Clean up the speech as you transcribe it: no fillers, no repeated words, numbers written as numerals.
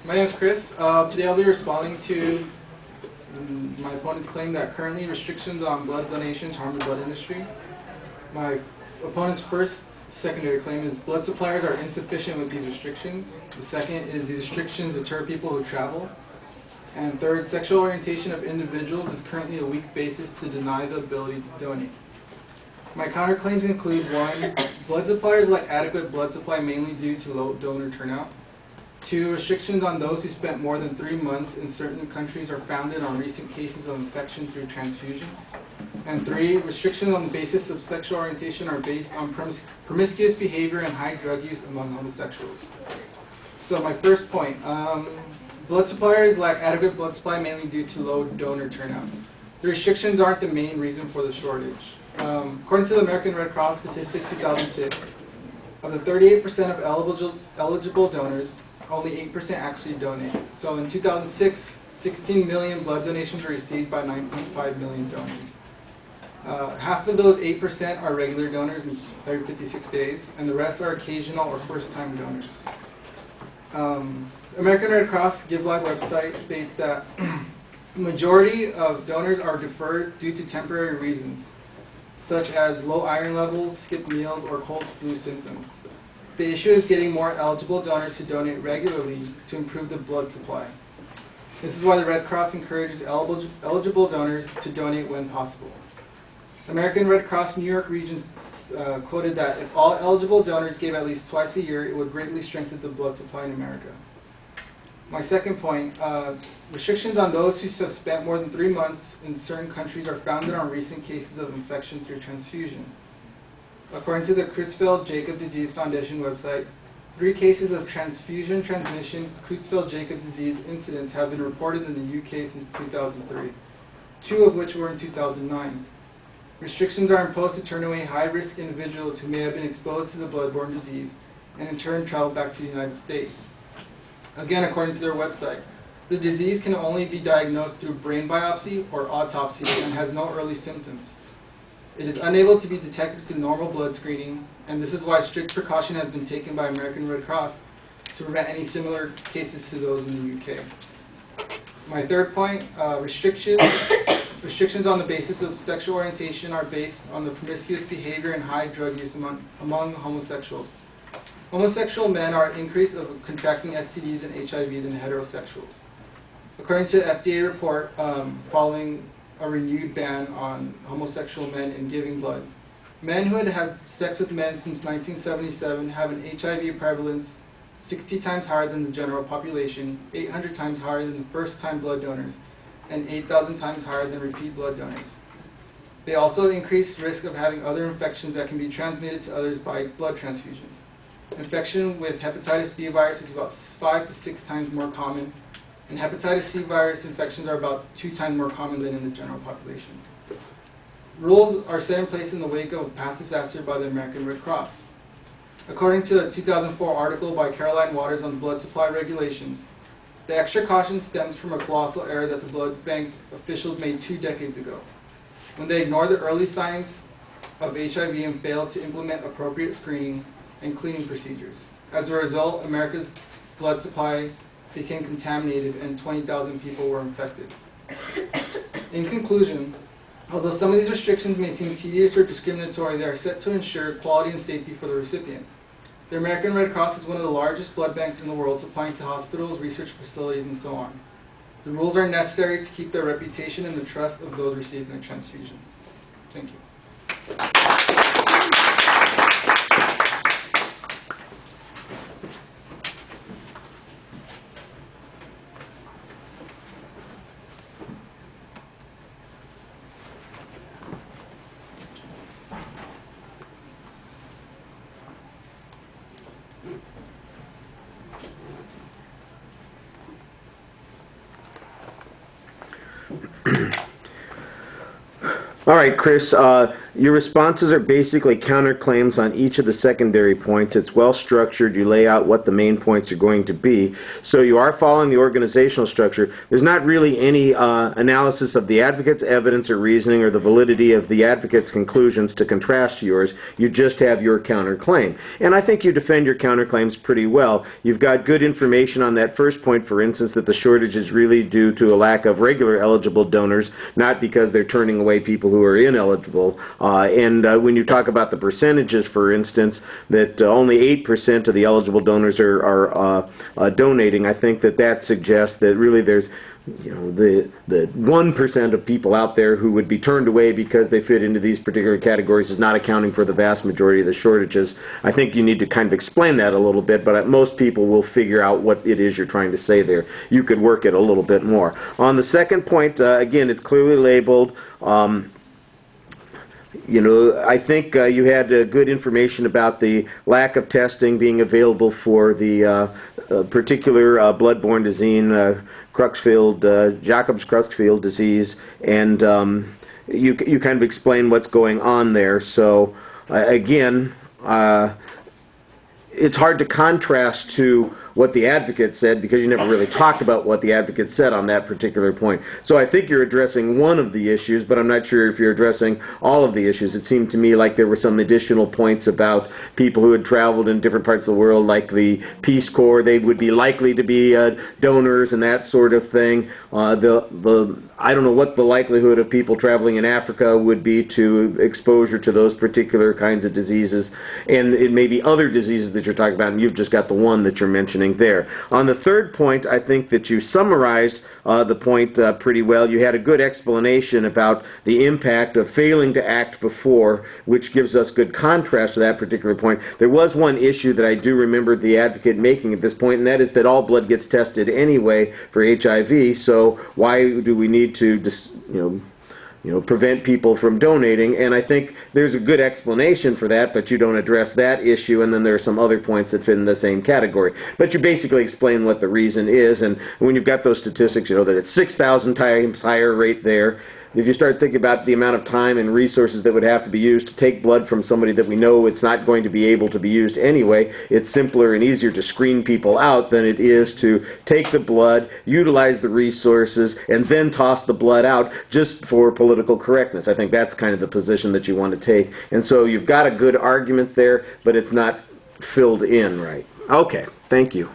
My name is Chris. Today I'll be responding to my opponent's claim that currently restrictions on blood donations harm the blood industry. My opponent's first secondary claim is blood suppliers are insufficient with these restrictions. The second is these restrictions deter people who travel. And third, sexual orientation of individuals is currently a weak basis to deny the ability to donate. My counterclaims include 1. Blood suppliers lack adequate blood supply mainly due to low donor turnout. 2. Restrictions on those who spent more than 3 months in certain countries are founded on recent cases of infection through transfusion. And 3. Restrictions on the basis of sexual orientation are based on promiscuous behavior and high drug use among homosexuals. So my first point, blood suppliers lack adequate blood supply mainly due to low donor turnout. The restrictions aren't the main reason for the shortage. According to the American Red Cross statistics 2006, of the 38% of eligible donors, only 8% actually donate. So in 2006, 16 million blood donations were received by 9.5 million donors. Half of those 8% are regular donors every 56 days, and the rest are occasional or first-time donors. American Red Cross Give Live website states that the majority of donors are deferred due to temporary reasons, such as low iron levels, skipped meals, or cold flu symptoms. The issue is getting more eligible donors to donate regularly to improve the blood supply. This is why the Red Cross encourages eligible donors to donate when possible. American Red Cross New York region quoted that if all eligible donors gave at least twice a year, it would greatly strengthen the blood supply in America. My second point, restrictions on those who have spent more than 3 months in certain countries are founded on recent cases of infection through transfusion. According to the Creutzfeldt-Jakob Disease Foundation website, 3 cases of transfusion transmission Creutzfeldt-Jakob disease incidents have been reported in the UK since 2003, 2 of which were in 2009. Restrictions are imposed to turn away high-risk individuals who may have been exposed to the blood-borne disease and in turn travel back to the United States. Again, according to their website, the disease can only be diagnosed through brain biopsy or autopsy and has no early symptoms. It is unable to be detected through normal blood screening, and this is why strict precaution has been taken by American Red Cross to prevent any similar cases to those in the UK. My third point, restrictions on the basis of sexual orientation are based on the promiscuous behavior and high drug use among homosexuals. Homosexual men are at increase of contracting STDs and HIV than heterosexuals. According to an FDA report following a renewed ban on homosexual men in giving blood, men who had had sex with men since 1977 have an HIV prevalence 60 times higher than the general population, 800 times higher than first-time blood donors, and 8,000 times higher than repeat blood donors. They also increase risk of having other infections that can be transmitted to others by blood transfusion. Infection with hepatitis B virus is about 5 to 6 times more common, and hepatitis C virus infections are about 2 times more common than in the general population. Rules are set in place in the wake of a past disaster by the American Red Cross. According to a 2004 article by Caroline Waters on blood supply regulations, the extra caution stems from a colossal error that the blood bank officials made 2 decades ago, when they ignored the early signs of HIV and failed to implement appropriate screening and cleaning procedures. As a result, America's blood supply became contaminated and 20,000 people were infected. In conclusion, although some of these restrictions may seem tedious or discriminatory, they are set to ensure quality and safety for the recipient. The American Red Cross is one of the largest blood banks in the world, supplying to hospitals, research facilities, and so on. The rules are necessary to keep their reputation and the trust of those receiving a transfusion. Thank you. All right, Chris. Your responses are basically counterclaims on each of the secondary points. It's well structured. You lay out what the main points are going to be. So you are following the organizational structure. There's not really any analysis of the advocate's evidence or reasoning or the validity of the advocate's conclusions to contrast to yours. You just have your counterclaim. And I think you defend your counterclaims pretty well. You've got good information on that first point, for instance, that the shortage is really due to a lack of regular eligible donors, not because they're turning away people who are ineligible. When you talk about the percentages, for instance, that only 8% of the eligible donors are donating, I think that suggests that really there's the 1% of people out there who would be turned away because they fit into these particular categories is not accounting for the vast majority of the shortages. I think you need to kind of explain that a little bit, but most people will figure out what it is you're trying to say there. You could work it a little bit more. On the second point, again, it's clearly labeled. I think you had good information about the lack of testing being available for the particular blood-borne disease, Jacobs-Creutzfeldt disease, and you kind of explain what's going on there. So again, it's hard to contrast to what the advocate said because you never really talked about what the advocate said on that particular point. So I think you're addressing one of the issues, but I'm not sure if you're addressing all of the issues. It seemed to me like there were some additional points about people who had traveled in different parts of the world, like the Peace Corps. They would be likely to be donors and that sort of thing. I don't know what the likelihood of people traveling in Africa would be to exposure to those particular kinds of diseases. And it may be other diseases that you're talking about, and you've just got the one that you're mentioning there. On the third point, I think that you summarized the point pretty well. You had a good explanation about the impact of failing to act before, which gives us good contrast to that particular point. There was one issue that I do remember the advocate making at this point, and that is that all blood gets tested anyway for HIV, so why do we need to prevent people from donating? And I think there's a good explanation for that, but you don't address that issue, and then there are some other points that fit in the same category. But you basically explain what the reason is, and when you've got those statistics, you know that it's 6,000 times higher rate there. If you start thinking about the amount of time and resources that would have to be used to take blood from somebody that we know it's not going to be able to be used anyway, it's simpler and easier to screen people out than it is to take the blood, utilize the resources, and then toss the blood out just for political correctness. I think that's kind of the position that you want to take. And so you've got a good argument there, but it's not filled in right. Okay, thank you.